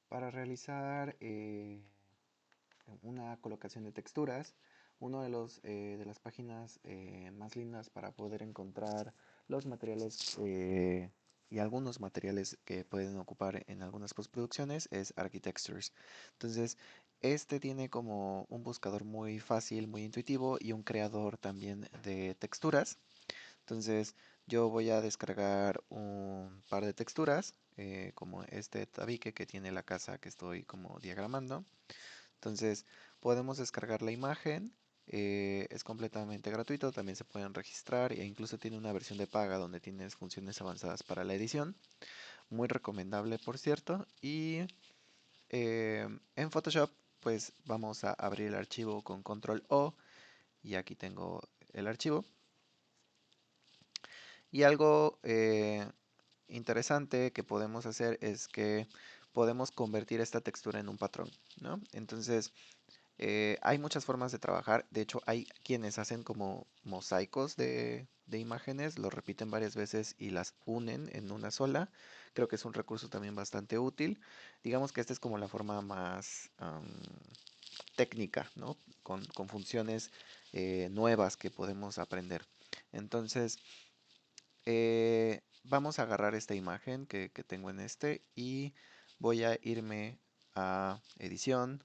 Para realizar una colocación de texturas, uno de las páginas más lindas para poder encontrar los materiales y algunos materiales que pueden ocupar en algunas postproducciones es Architectures. Entonces, este tiene como un buscador muy fácil, muy intuitivo y un creador también de texturas. Entonces, yo voy a descargar un par de texturas, como este tabique que tiene la casa que estoy como diagramando. Entonces, podemos descargar la imagen, es completamente gratuito, también se pueden registrar e incluso tiene una versión de paga donde tienes funciones avanzadas para la edición, muy recomendable por cierto. Y en Photoshop, pues vamos a abrir el archivo con control O y aquí tengo el archivo. Y algo interesante que podemos hacer es que podemos convertir esta textura en un patrón, ¿no? Entonces, hay muchas formas de trabajar. De hecho, hay quienes hacen como mosaicos de imágenes, lo repiten varias veces y las unen en una sola. Creo que es un recurso también bastante útil. Digamos que esta es como la forma más técnica, ¿no? Con funciones nuevas que podemos aprender. Entonces, vamos a agarrar esta imagen que tengo en este y voy a irme a edición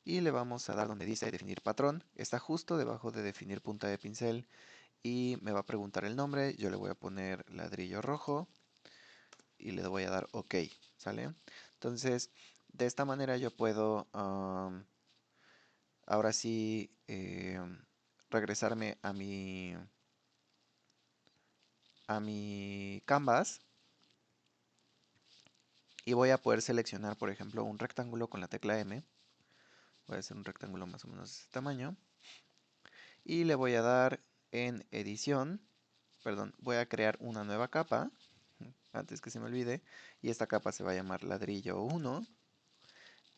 y le vamos a dar donde dice definir patrón. Está justo debajo de definir punta de pincel y me va a preguntar el nombre. Yo le voy a poner ladrillo rojo y le voy a dar OK, ¿sale? Entonces, de esta manera yo puedo ahora sí regresarme a mi canvas y voy a poder seleccionar, por ejemplo, un rectángulo con la tecla M. Voy a hacer un rectángulo más o menos de este tamaño. Y le voy a dar en edición, perdón, voy a crear una nueva capa, antes que se me olvide, y esta capa se va a llamar ladrillo 1,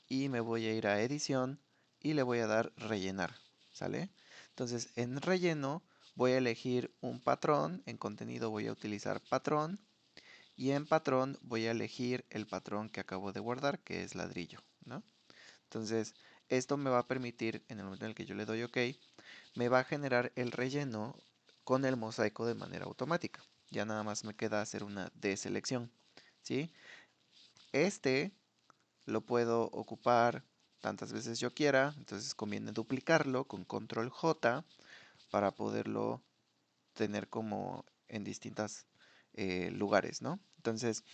y me voy a ir a edición, y le voy a dar rellenar, ¿sale? Entonces, en relleno voy a elegir un patrón, en contenido voy a utilizar patrón, y en patrón voy a elegir el patrón que acabo de guardar, que es ladrillo, ¿no? Entonces, esto me va a permitir, en el momento en el que yo le doy OK, me va a generar el relleno con el mosaico de manera automática. Ya nada más me queda hacer una deselección, ¿sí? Este lo puedo ocupar tantas veces yo quiera, entonces conviene duplicarlo con control J para poderlo tener como en distintos lugares, ¿no? Entonces,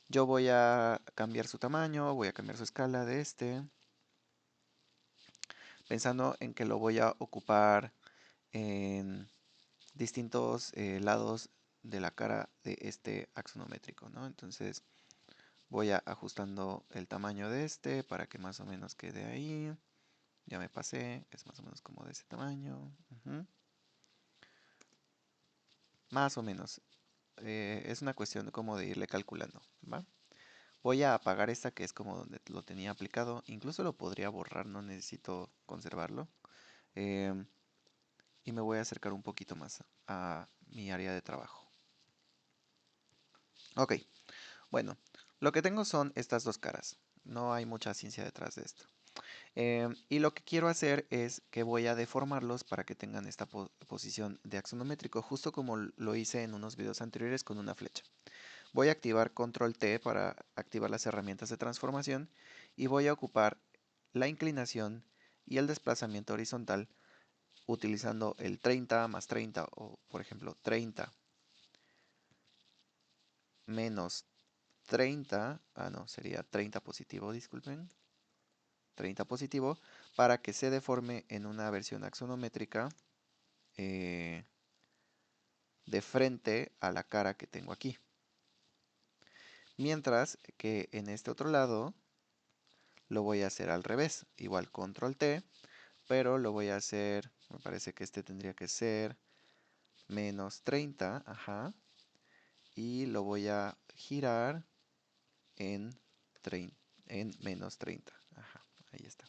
yo voy a cambiar su tamaño, voy a cambiar su escala de este, pensando en que lo voy a ocupar en distintos lados de la cara de este axonométrico, ¿no? Entonces voy ajustando el tamaño de este para que más o menos quede ahí. Ya me pasé, es más o menos como de ese tamaño. Más o menos. Es una cuestión como de irle calculando, ¿va? Voy a apagar esta que es como donde lo tenía aplicado. Incluso lo podría borrar, no necesito conservarlo. Em, y me voy a acercar un poquito más a mi área de trabajo. Ok, bueno, lo que tengo son estas dos caras. No hay mucha ciencia detrás de esto. Y lo que quiero hacer es que voy a deformarlos para que tengan esta posición de axonométrico, justo como lo hice en unos videos anteriores con una flecha. Voy a activar control T para activar las herramientas de transformación y voy a ocupar la inclinación y el desplazamiento horizontal utilizando el 30 más 30 o por ejemplo 30 menos 30, no, sería 30 positivo, disculpen, 30 positivo, para que se deforme en una versión axonométrica eh, de frente a la cara que tengo aquí. Mientras que en este otro lado lo voy a hacer al revés, igual control T, pero lo voy a hacer, me parece que este tendría que ser menos 30, ajá, y lo voy a girar en, en menos 30, ajá, ahí está.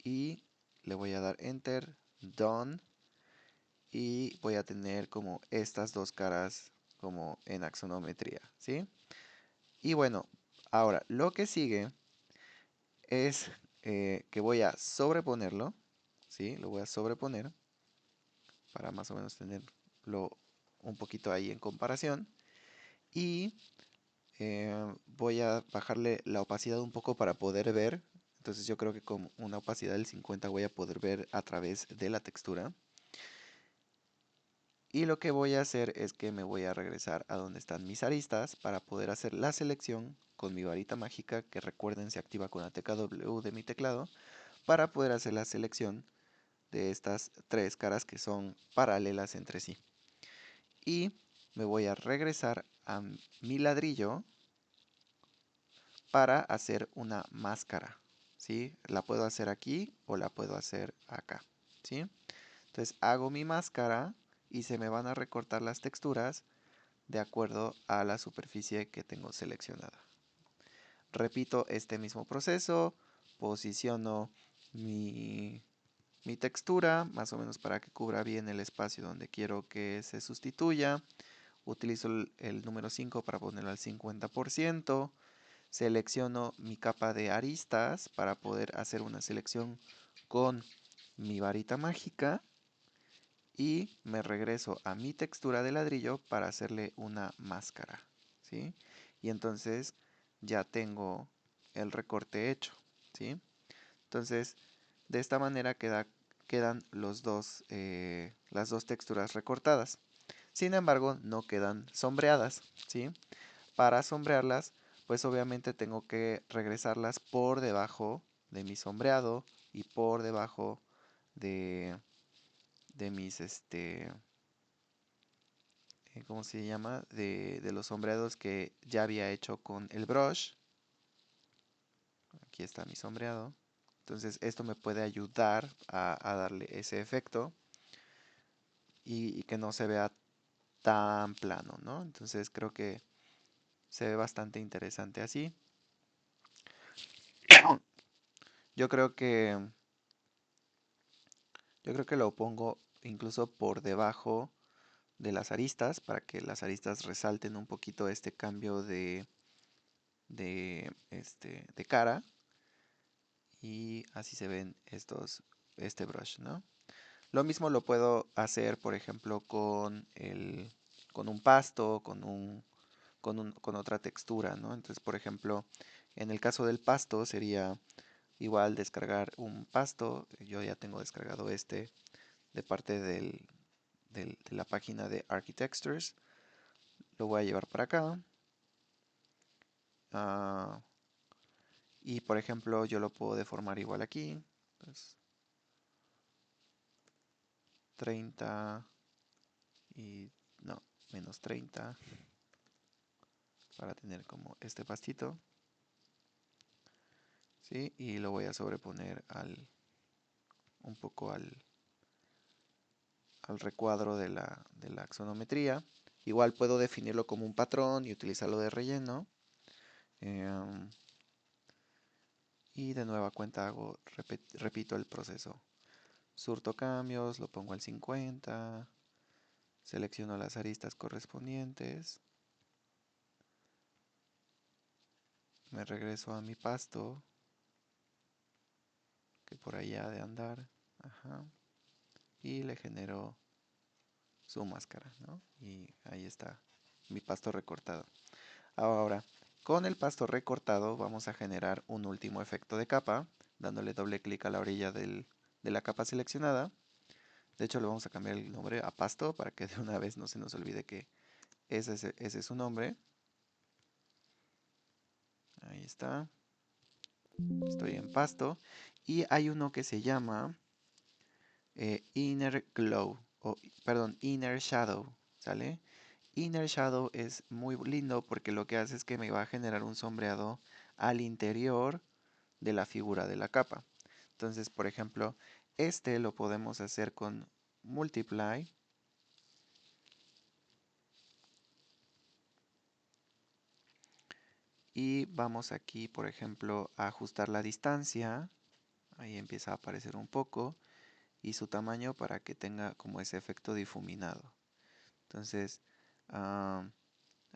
Y le voy a dar Enter, Done, y voy a tener como estas dos caras como en axonometría, ¿sí? Y bueno, Ahora, lo que sigue es que voy a sobreponerlo, ¿sí? Lo voy a sobreponer para más o menos tenerlo un poquito ahí en comparación. Y voy a bajarle la opacidad un poco para poder ver. Entonces yo creo que con una opacidad del 50 voy a poder ver a través de la textura. Y lo que voy a hacer es que me voy a regresar a donde están mis aristas para poder hacer la selección con mi varita mágica, que recuerden se activa con la tecla W de mi teclado, para poder hacer la selección de estas tres caras que son paralelas entre sí. Y me voy a regresar a mi ladrillo para hacer una máscara, ¿sí? La puedo hacer aquí o la puedo hacer acá, ¿sí? Entonces hago mi máscara y se me van a recortar las texturas de acuerdo a la superficie que tengo seleccionada. Repito este mismo proceso, posiciono mi textura, más o menos para que cubra bien el espacio donde quiero que se sustituya. Utilizo el número 5 para ponerlo al 50%. Selecciono mi capa de aristas para poder hacer una selección con mi varita mágica y me regreso a mi textura de ladrillo para hacerle una máscara, ¿sí? Y entonces ya tengo el recorte hecho, ¿sí? Entonces, de esta manera quedan las dos texturas recortadas. Sin embargo, no quedan sombreadas, ¿sí? Para sombrearlas, pues obviamente tengo que regresarlas por debajo de mi sombreado y por debajo de, de mis, ¿cómo se llama? De los sombreados que ya había hecho con el brush. Aquí está mi sombreado. Entonces esto me puede ayudar a darle ese efecto y que no se vea tan plano, ¿no? Entonces creo que se ve bastante interesante así. Yo creo que yo creo que lo pongo incluso por debajo de las aristas para que las aristas resalten un poquito este cambio de cara y así se ven este brush, ¿no? Lo mismo lo puedo hacer, por ejemplo, con un pasto, con otra textura, ¿no? Entonces, por ejemplo, en el caso del pasto sería igual descargar un pasto. Yo ya tengo descargado este de parte de la página de Architectures. Lo voy a llevar para acá. Ah, y por ejemplo, yo lo puedo deformar igual aquí. Pues 30 y no, menos 30 para tener como este pastito. ¿Sí? Y lo voy a sobreponer un poco al recuadro de la axonometría. Igual puedo definirlo como un patrón y utilizarlo de relleno. Em, y de nueva cuenta repito el proceso. Surto cambios, lo pongo al 50, selecciono las aristas correspondientes, me regreso a mi pasto, que por ahí ha de andar, ajá, y le genero su máscara, ¿no? Y ahí está mi pasto recortado. Ahora, con el pasto recortado vamos a generar un último efecto de capa, dándole doble clic a la orilla de la capa seleccionada. De hecho, le vamos a cambiar el nombre a pasto para que de una vez no se nos olvide que ese es su nombre. Ahí está. Estoy en pasto. Y hay uno que se llama Inner Glow, o perdón, Inner Shadow, ¿sale? Inner Shadow es muy lindo porque lo que hace es que me va a generar un sombreado al interior de la figura de la capa. Entonces, por ejemplo, este lo podemos hacer con Multiply. Y vamos aquí, por ejemplo, a ajustar la distancia. Ahí empieza a aparecer un poco. Y su tamaño para que tenga como ese efecto difuminado. Entonces,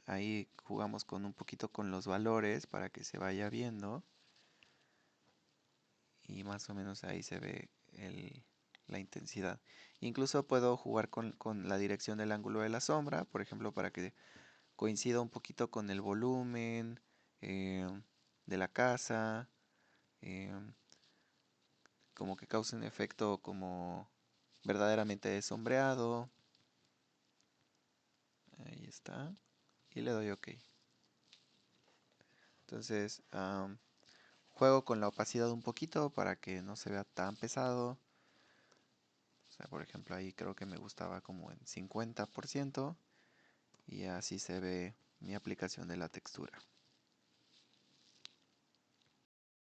Ahí jugamos con un poquito con los valores para que se vaya viendo. Y más o menos ahí se ve la intensidad. Incluso puedo jugar con la dirección del ángulo de la sombra, por ejemplo, para que coincida un poquito con el volumen eh, de la casa, eh, como que cause un efecto como verdaderamente sombreado. Ahí está. Y le doy OK. Entonces, juego con la opacidad un poquito para que no se vea tan pesado. O sea, por ejemplo, ahí creo que me gustaba como en 50% y así se ve mi aplicación de la textura.